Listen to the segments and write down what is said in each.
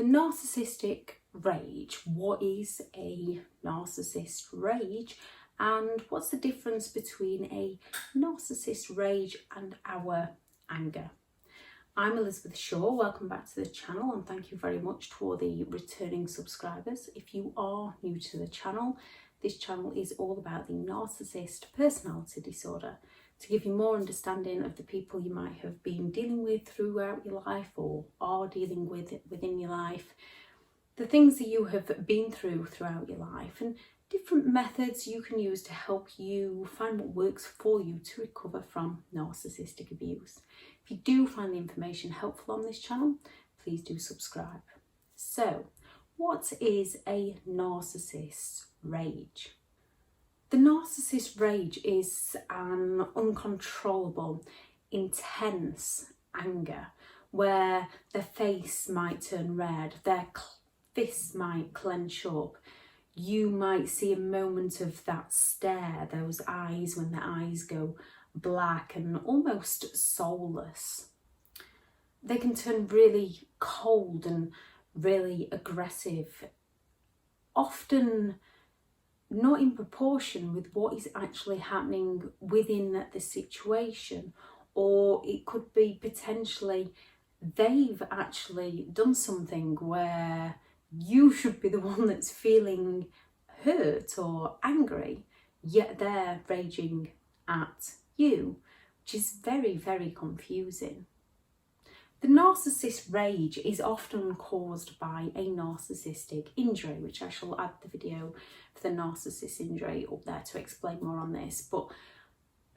The narcissistic rage. What is a narcissist rage? And what's the difference between a narcissist rage and our anger? I'm Elizabeth Shaw, welcome back to the channel, and thank you very much to all the returning subscribers. If you are new to the channel, this channel is all about the narcissist personality disorder, to give you more understanding of the people you might have been dealing with throughout your life or are dealing with within your life, the things that you have been through throughout your life, and different methods you can use to help you find what works for you to recover from narcissistic abuse. If you do find the information helpful on this channel, please do subscribe. So, what is a narcissist rage? The narcissist rage is an uncontrollable, intense anger where their face might turn red, their fists might clench up. You might see a moment of that stare, those eyes when the eyes go black and almost soulless. They can turn really cold and really aggressive, often not in proportion with what is actually happening within the situation, or it could be potentially they've actually done something where you should be the one that's feeling hurt or angry, yet they're raging at you, which is very, very confusing. The narcissist rage is often caused by a narcissistic injury, which I shall add the video for the narcissist injury up there to explain more on this. But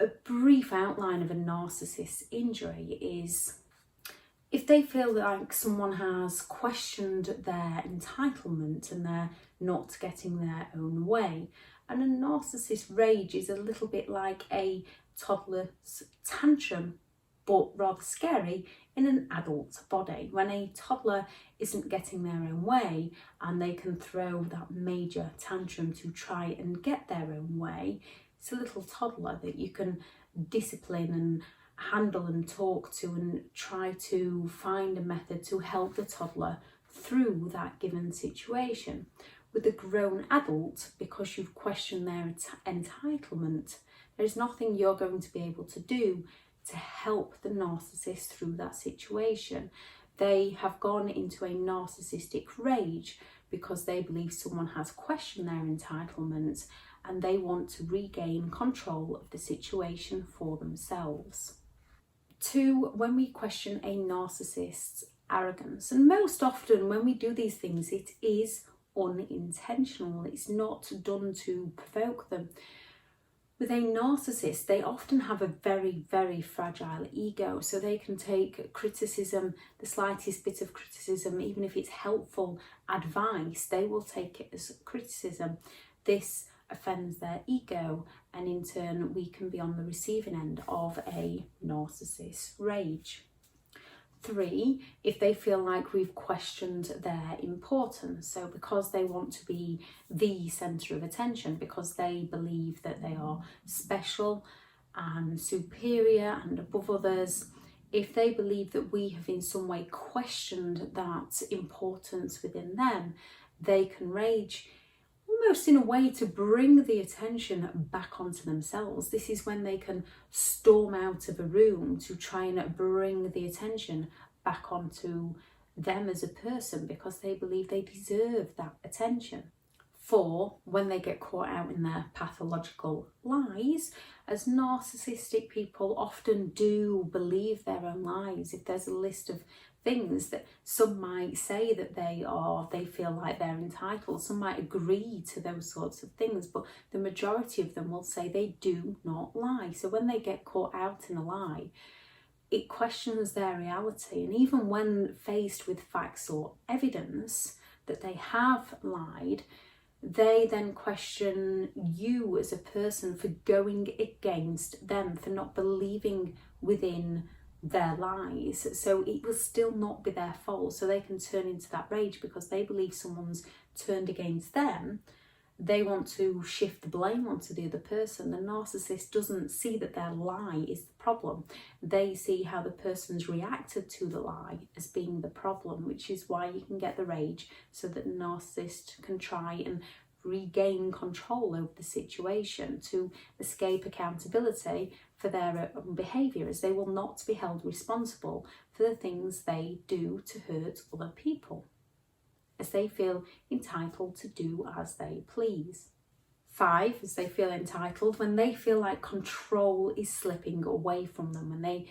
a brief outline of a narcissist injury is if they feel like someone has questioned their entitlement and they're not getting their own way. And a narcissist rage is a little bit like a toddler's tantrum, but rather scary in an adult body. When a toddler isn't getting their own way and they can throw that major tantrum to try and get their own way, it's a little toddler that you can discipline and handle and talk to and try to find a method to help the toddler through that given situation. With a grown adult, because you've questioned their entitlement, there's nothing you're going to be able to do to help the narcissist through that situation. They have gone into a narcissistic rage because they believe someone has questioned their entitlement and they want to regain control of the situation for themselves. 2, when we question a narcissist's arrogance, and most often when we do these things, it is unintentional. It's not done to provoke them. With a narcissist, they often have a very, very fragile ego, so they can take criticism, the slightest bit of criticism, even if it's helpful advice, they will take it as criticism. This offends their ego, and in turn we can be on the receiving end of a narcissist rage. 3, if they feel like we've questioned their importance, so because they want to be the centre of attention, because they believe that they are special and superior and above others, if they believe that we have in some way questioned that importance within them, they can rage almost in a way to bring the attention back onto themselves. This is when they can storm out of a room to try and bring the attention back onto them as a person because they believe they deserve that attention. 4, when they get caught out in their pathological lies, as narcissistic people often do believe their own lies. If there's a list of things that some might say that they feel like they're entitled, some might agree to those sorts of things, but the majority of them will say they do not lie. So when they get caught out in a lie, it questions their reality, and even when faced with facts or evidence that they have lied, they then question you as a person for going against them, for not believing within their lies. So it will still not be their fault, so they can turn into that rage because they believe someone's turned against them they want to shift the blame onto the other person. The narcissist doesn't see that their lie is the problem. They see how the person's reacted to the lie as being the problem, which is why you can get the rage, so that the narcissist can try and regain control over the situation to escape accountability for their own behaviour, as they will not be held responsible for the things they do to hurt other people, as they feel entitled to do as they please. 5, as they feel entitled when they feel like control is slipping away from them, and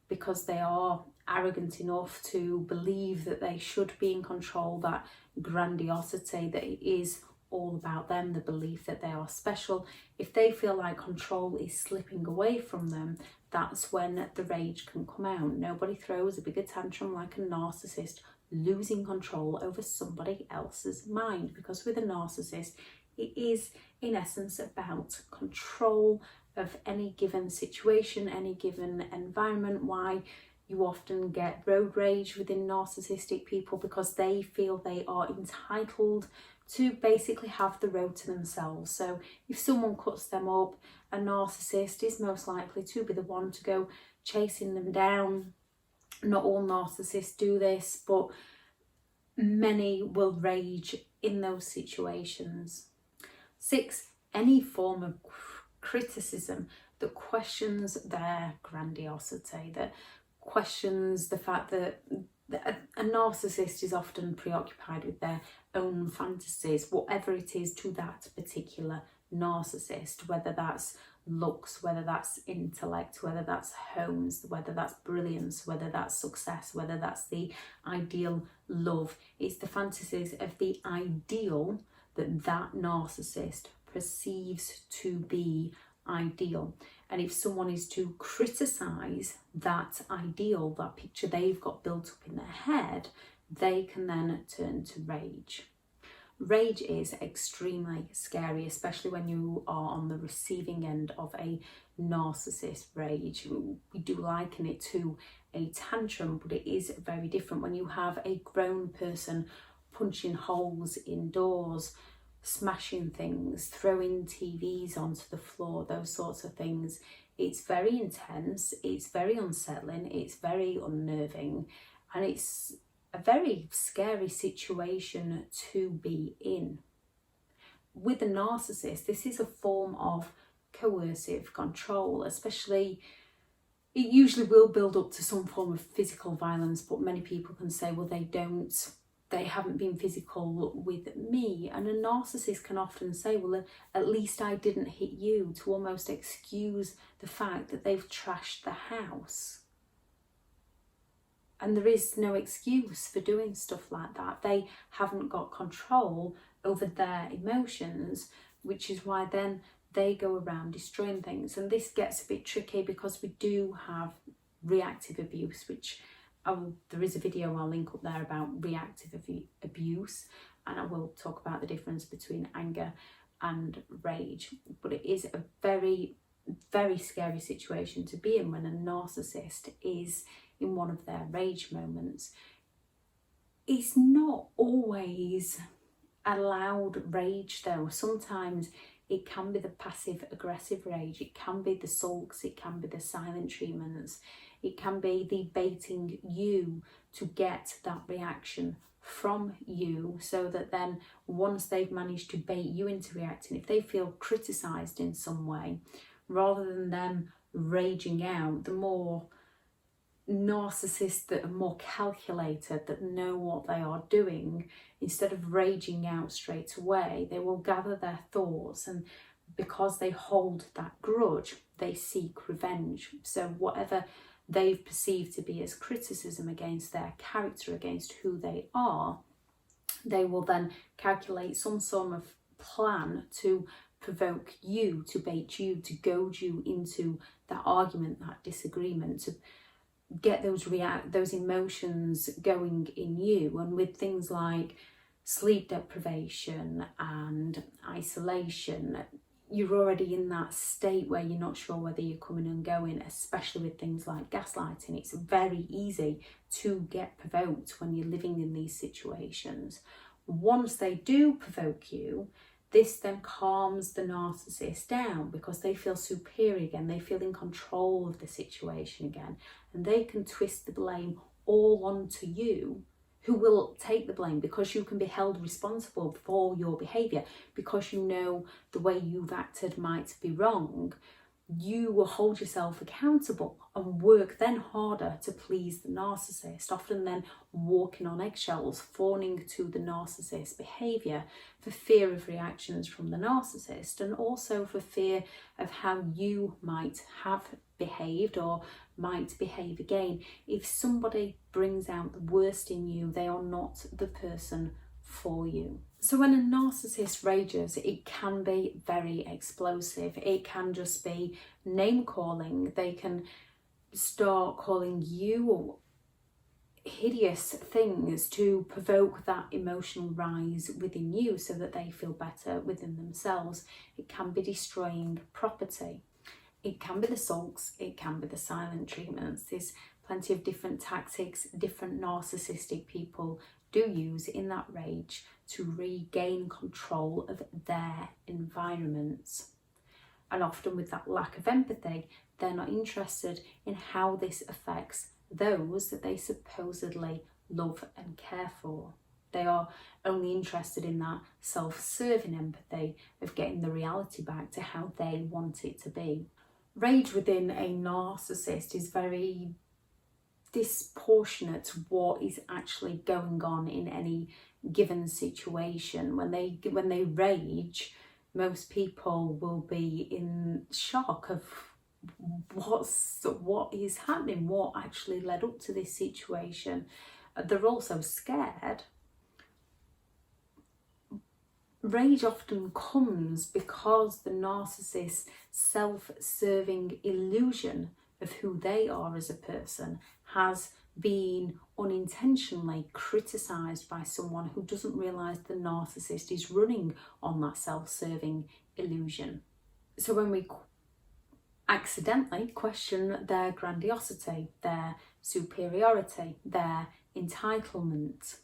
because they are arrogant enough to believe that they should be in control, that grandiosity, that it is all about them, the belief that they are special. If they feel like control is slipping away from them, that's when the rage can come out. Nobody throws a bigger tantrum like a narcissist losing control over somebody else's mind, because with a narcissist, it is in essence about control of any given situation, any given environment. Why you often get road rage within narcissistic people, because they feel they are entitled to basically have the road to themselves. So if someone cuts them up, a narcissist is most likely to be the one to go chasing them down. Not all narcissists do this, but many will rage in those situations. 6, any form of criticism that questions their grandiosity, that questions the fact that a narcissist is often preoccupied with their own fantasies, whatever it is to that particular narcissist, whether that's looks, whether that's intellect, whether that's homes, whether that's brilliance, whether that's success, whether that's the ideal love. It's the fantasies of the ideal that that narcissist perceives to be ideal. And if someone is to criticize that ideal, that picture they've got built up in their head, they can then turn to rage. Rage is extremely scary, especially when you are on the receiving end of a narcissist rage. We do liken it to a tantrum, but it is very different. When you have a grown person punching holes in doors, smashing things, throwing TVs onto the floor, those sorts of things, it's very intense, it's very unsettling, it's very unnerving, and it's a very scary situation to be in. With a narcissist, this is a form of coercive control, especially it usually will build up to some form of physical violence, but many people can say, well, they haven't been physical with me. And a narcissist can often say, well, at least I didn't hit you, to almost excuse the fact that they've trashed the house. And there is no excuse for doing stuff like that. They haven't got control over their emotions, which is why then they go around destroying things. And this gets a bit tricky because we do have reactive abuse, which there is a video I'll link up there about reactive abuse, and I will talk about the difference between anger and rage. But it is a very, very scary situation to be in when a narcissist is in one of their rage moments. It's not always a loud rage though. Sometimes it can be the passive aggressive rage, it can be the sulks, it can be the silent treatments, it can be the baiting you to get that reaction from you, so that then once they've managed to bait you into reacting, if they feel criticised in some way, rather than them raging out, the more narcissists that are more calculated, that know what they are doing, instead of raging out straight away, they will gather their thoughts, and because they hold that grudge, they seek revenge. So whatever they've perceived to be as criticism against their character, against who they are, they will then calculate some sort of plan to provoke you, to bait you, to goad you into that argument, that disagreement, to get those emotions going in you. And with things like sleep deprivation and isolation, you're already in that state where you're not sure whether you're coming and going, especially with things like gaslighting. It's very easy to get provoked when you're living in these situations. Once they do provoke you, This then calms the narcissist down because they feel superior again, they feel in control of the situation again, and they can twist the blame all onto you, who will take the blame because you can be held responsible for your behaviour, because you know the way you've acted might be wrong. You will hold yourself accountable and work then harder to please the narcissist, often then walking on eggshells, fawning to the narcissist's behaviour for fear of reactions from the narcissist, and also for fear of how you might have behaved or might behave again. If somebody brings out the worst in you, they are not the person for you. So when a narcissist rages, it can be very explosive. It can just be name calling. They can start calling you hideous things to provoke that emotional rise within you so that they feel better within themselves. It can be destroying property. It can be the sulks, it can be the silent treatments. There's plenty of different tactics different narcissistic people do use in that rage to regain control of their environments. And often with that lack of empathy, they're not interested in how this affects those that they supposedly love and care for. They are only interested in that self-serving empathy of getting the reality back to how they want it to be. Rage within a narcissist is very disproportionate to what is actually going on in any given situation. When they rage, most people will be in shock of what is happening, what actually led up to this situation. They're also scared. Rage often comes because the narcissist's self-serving illusion of who they are as a person has been unintentionally criticised by someone who doesn't realise the narcissist is running on that self-serving illusion. So when we accidentally question their grandiosity, their superiority, their entitlement,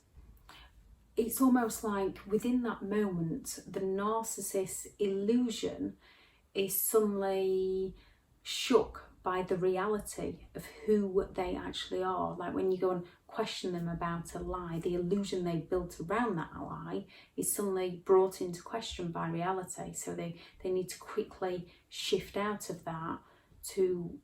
it's almost like within that moment, the narcissist's illusion is suddenly shook by the reality of who they actually are. Like when you go and question them about a lie, the illusion they built around that lie is suddenly brought into question by reality. So they need to quickly shift out of that to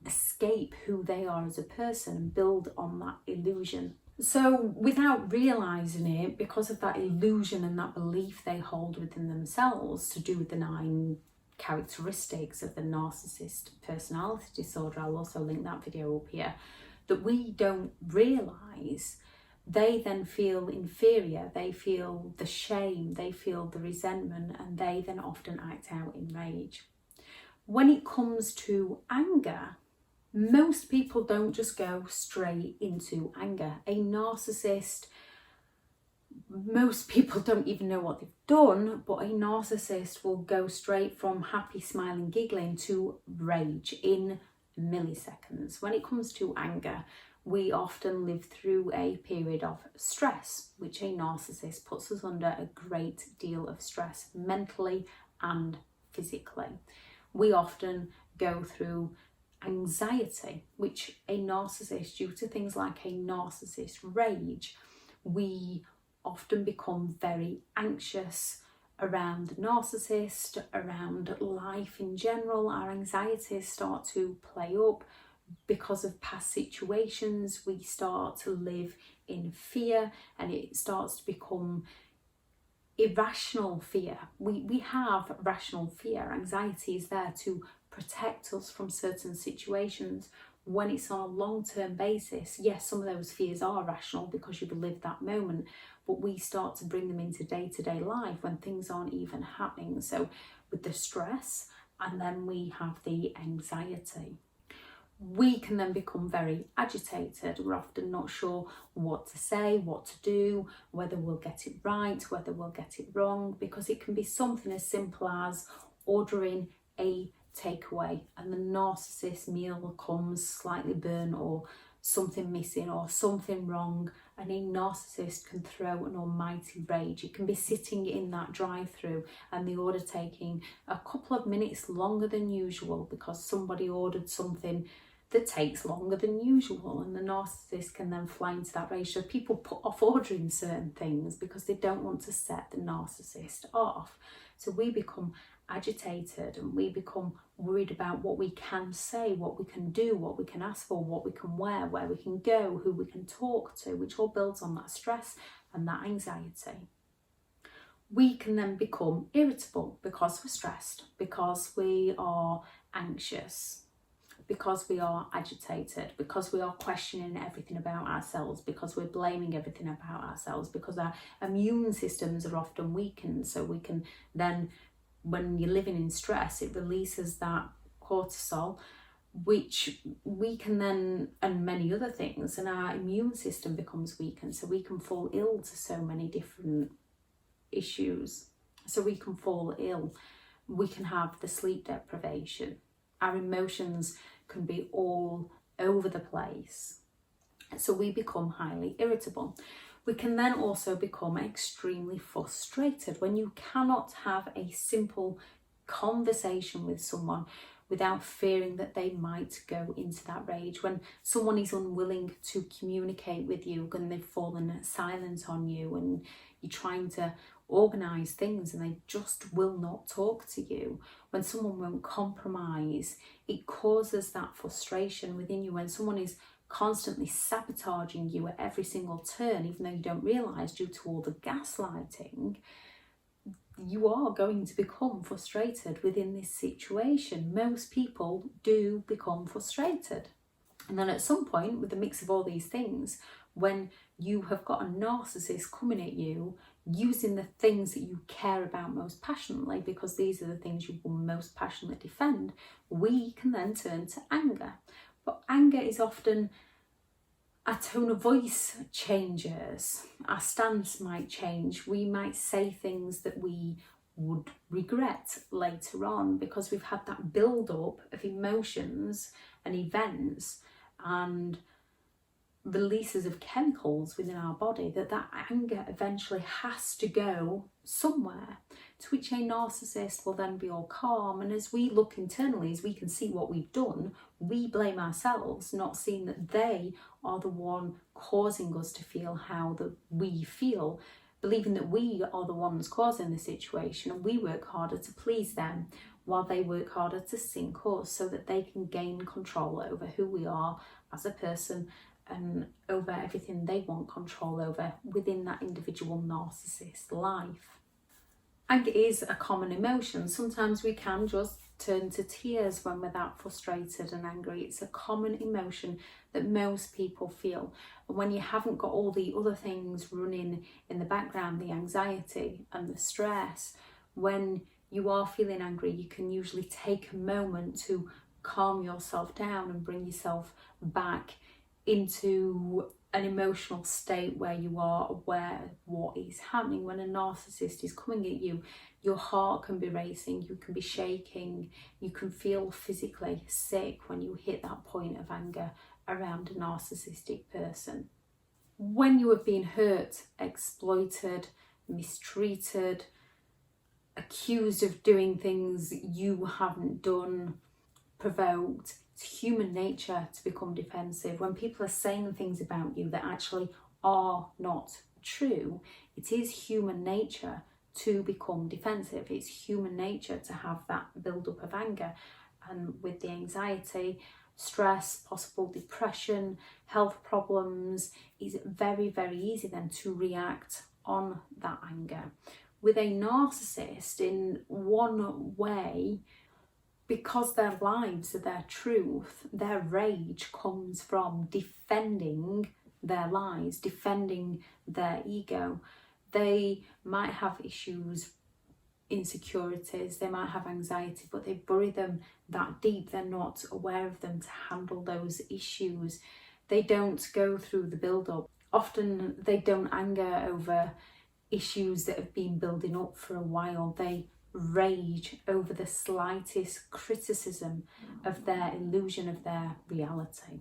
escape who they are as a person and build on that illusion. So without realising it, because of that illusion and that belief they hold within themselves to do with the 9 characteristics of the narcissist personality disorder, I'll also link that video up here, that we don't realise, they then feel inferior, they feel the shame, they feel the resentment, and they then often act out in rage. When it comes to anger, most people don't just go straight into anger. A narcissist, most people don't even know what they've done, but a narcissist will go straight from happy, smiling, giggling to rage in milliseconds. When it comes to anger, we often live through a period of stress, which a narcissist puts us under a great deal of stress, mentally and physically. We often go through anxiety, which a narcissist, due to things like a narcissist rage, we often become very anxious around the narcissist, around life in general. Our anxieties start to play up because of past situations. We start to live in fear, and it starts to become irrational fear. We have rational fear. Anxiety is there to protect us from certain situations. When it's on a long-term basis, yes, some of those fears are rational because you've lived that moment, but we start to bring them into day-to-day life when things aren't even happening. So with the stress, and then we have the anxiety, we can then become very agitated. We're often not sure what to say, what to do, whether we'll get it right, whether we'll get it wrong, because it can be something as simple as ordering a takeaway and the narcissist meal comes slightly burnt or something missing or something wrong, and a narcissist can throw an almighty rage. It can be sitting in that drive-through and the order taking a couple of minutes longer than usual because somebody ordered something that takes longer than usual, and the narcissist can then fly into that rage. So people put off ordering certain things because they don't want to set the narcissist off. So we become agitated and we become worried about what we can say, what we can do, what we can ask for, what we can wear, where we can go, who we can talk to, which all builds on that stress and that anxiety. We can then become irritable because we're stressed, because we are anxious, because we are agitated, because we are questioning everything about ourselves, because we're blaming everything about ourselves, because our immune systems are often weakened. So we can then, when you're living in stress, it releases that cortisol, which we can then, and many other things, and our immune system becomes weakened. So we can fall ill to so many different issues. So we can fall ill. We can have the sleep deprivation. Our emotions can be all over the place. So we become highly irritable. We can then also become extremely frustrated when you cannot have a simple conversation with someone without fearing that they might go into that rage. When someone is unwilling to communicate with you and they've fallen silent on you and you're trying to organise things and they just will not talk to you. When someone won't compromise, it causes that frustration within you. When someone is constantly sabotaging you at every single turn, even though you don't realise due to all the gaslighting, you are going to become frustrated within this situation. Most people do become frustrated. And then at some point, with the mix of all these things, when you have got a narcissist coming at you, using the things that you care about most passionately, because these are the things you will most passionately defend, we can then turn to anger. But anger is often, our tone of voice changes, our stance might change, we might say things that we would regret later on because we've had that build-up of emotions and events and releases of chemicals within our body, that anger eventually has to go somewhere, to which a narcissist will then be all calm. And as we look internally, as we can see what we've done, we blame ourselves, not seeing that they are the one causing us to feel how that we feel, believing that we are the ones causing the situation, and we work harder to please them while they work harder to sink us so that they can gain control over who we are as a person and over everything they want control over within that individual narcissist life. Anger is a common emotion. Sometimes we can just turn to tears when we're that frustrated and angry. It's a common emotion that most people feel. And when you haven't got all the other things running in the background, the anxiety and the stress, when you are feeling angry, you can usually take a moment to calm yourself down and bring yourself back into an emotional state where you are aware of what is happening. When a narcissist is coming at you, your heart can be racing, you can be shaking, you can feel physically sick when you hit that point of anger around a narcissistic person. When you have been hurt, exploited, mistreated, accused of doing things you haven't done, provoked, it's human nature to become defensive. When people are saying things about you that actually are not true, it is human nature to become defensive. It's human nature to have that build-up of anger. And with the anxiety, stress, possible depression, health problems, it's very, very easy then to react on that anger. With a narcissist, in one way, because their lives are their truth, their rage comes from defending their lies, defending their ego. They might have issues, insecurities, they might have anxiety, but they bury them that deep. They're not aware of them to handle those issues. They don't go through the build-up. Often they don't anger over issues that have been building up for a while. They rage over the slightest criticism of their illusion of their reality.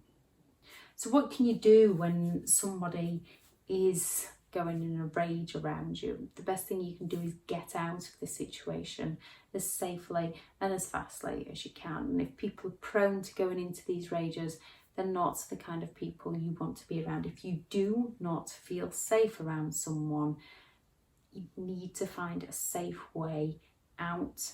So what can you do when somebody is going in a rage around you? The best thing you can do is get out of the situation as safely and as fastly as you can. And if people are prone to going into these rages, they're not the kind of people you want to be around. If you do not feel safe around someone, you need to find a safe way out,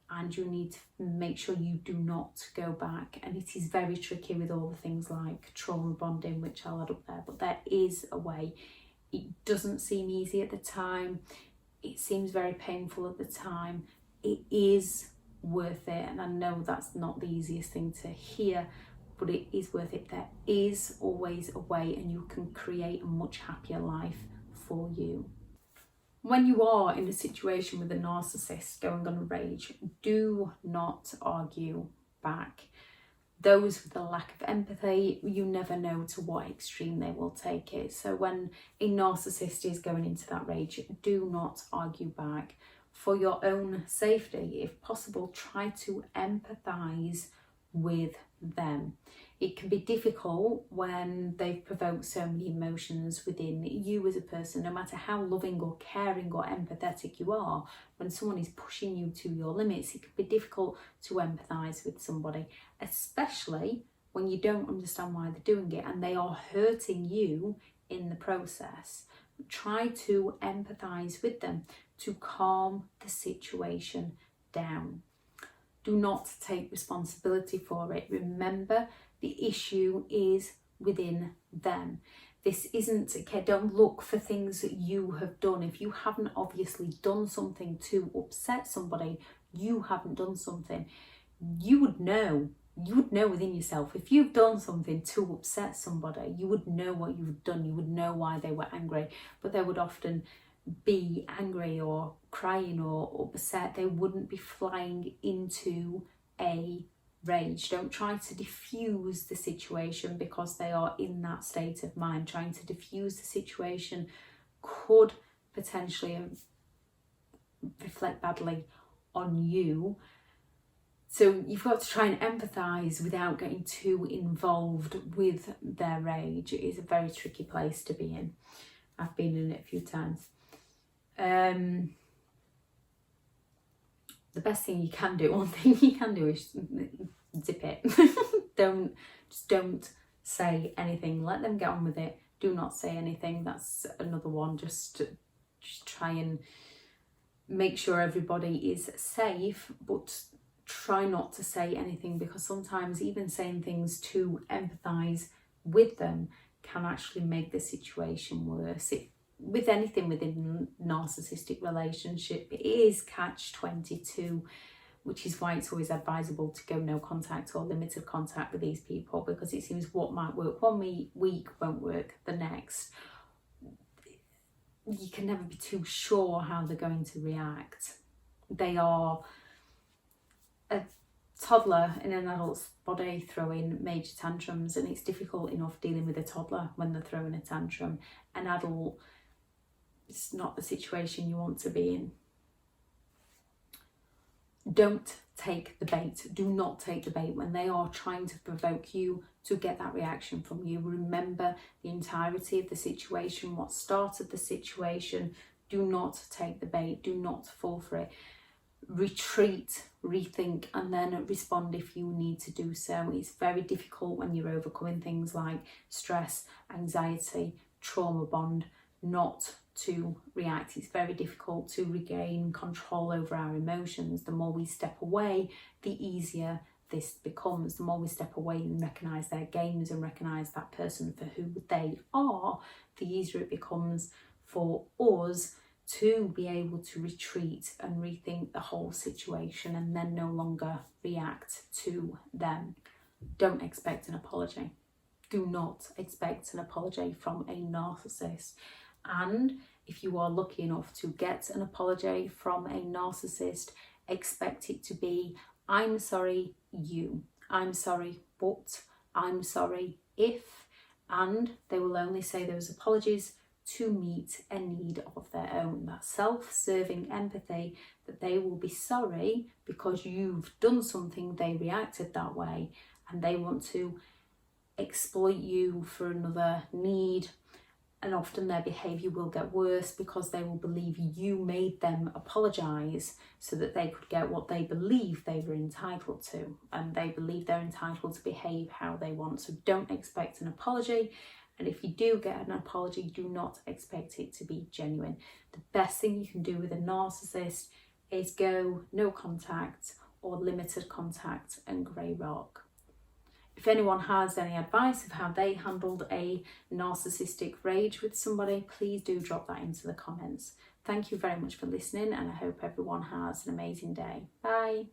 and you need to make sure you do not go back. And it is very tricky with all the things like trauma bonding, which I'll add up there, but there is a way. It doesn't seem easy at the time. It seems very painful at the time. It is worth it. And I know that's not the easiest thing to hear, but it is worth it. There is always a way, and you can create a much happier life for you. When you are in a situation with a narcissist going on a rage, do not argue back. Those with a lack of empathy, you never know to what extreme they will take it. So when a narcissist is going into that rage, do not argue back. For your own safety, if possible, try to empathise with them. It can be difficult when they've provoked so many emotions within you as a person, no matter how loving or caring or empathetic you are. When someone is pushing you to your limits, it can be difficult to empathise with somebody, especially when you don't understand why they're doing it and they are hurting you in the process. Try to empathise with them to calm the situation down. Do not take responsibility for it. Remember, the issue is within them. This isn't, okay, don't look for things that you have done. If you haven't obviously done something to upset somebody, you haven't done something. You would know within yourself. If you've done something to upset somebody, you would know what you've done. You would know why they were angry. But they would often be angry or crying or upset. They wouldn't be flying into a rage. Don't try to diffuse the situation because they are in that state of mind. Trying to diffuse the situation could potentially reflect badly on you. So you've got to try and empathise without getting too involved with their rage. It is a very tricky place to be in. I've been in it a few times. The best thing you can do, one thing you can do is zip it. Don't say anything. Let them get on with it. Do not say anything. That's another one. Just try and make sure everybody is safe, but try not to say anything, because sometimes even saying things to empathise with them can actually make the situation worse. With anything within narcissistic relationship, it is catch-22, which is why it's always advisable to go no contact or limited contact with these people, because it seems what might work one week won't work the next. You can never be too sure how they're going to react. They are a toddler in an adult's body throwing major tantrums, and it's difficult enough dealing with a toddler when they're throwing a tantrum. An adult, it's not the situation you want to be in. Don't take the bait. Do not take the bait when they are trying to provoke you to get that reaction from you. Remember the entirety of the situation, what started the situation. Do not take the bait. Do not fall for it. Retreat, rethink, and then respond if you need to do so. It's very difficult when you're overcoming things like stress, anxiety, trauma bond, not to react. It's very difficult to regain control over our emotions. The more we step away, the easier this becomes. The more we step away and recognise their games and recognise that person for who they are, the easier it becomes for us to be able to retreat and rethink the whole situation and then no longer react to them. Don't expect an apology. Do not expect an apology from a narcissist. And if you are lucky enough to get an apology from a narcissist, expect it to be, I'm sorry you, I'm sorry but, I'm sorry if, and they will only say those apologies to meet a need of their own. That self-serving empathy, that they will be sorry because you've done something, they reacted that way, and they want to exploit you for another need, and often their behaviour will get worse because they will believe you made them apologise so that they could get what they believe they were entitled to, and they believe they're entitled to behave how they want. So don't expect an apology, and if you do get an apology, do not expect it to be genuine. The best thing you can do with a narcissist is go no contact or limited contact and grey rock. If anyone has any advice of how they handled a narcissistic rage with somebody, please do drop that into the comments. Thank you very much for listening, and I hope everyone has an amazing day. Bye.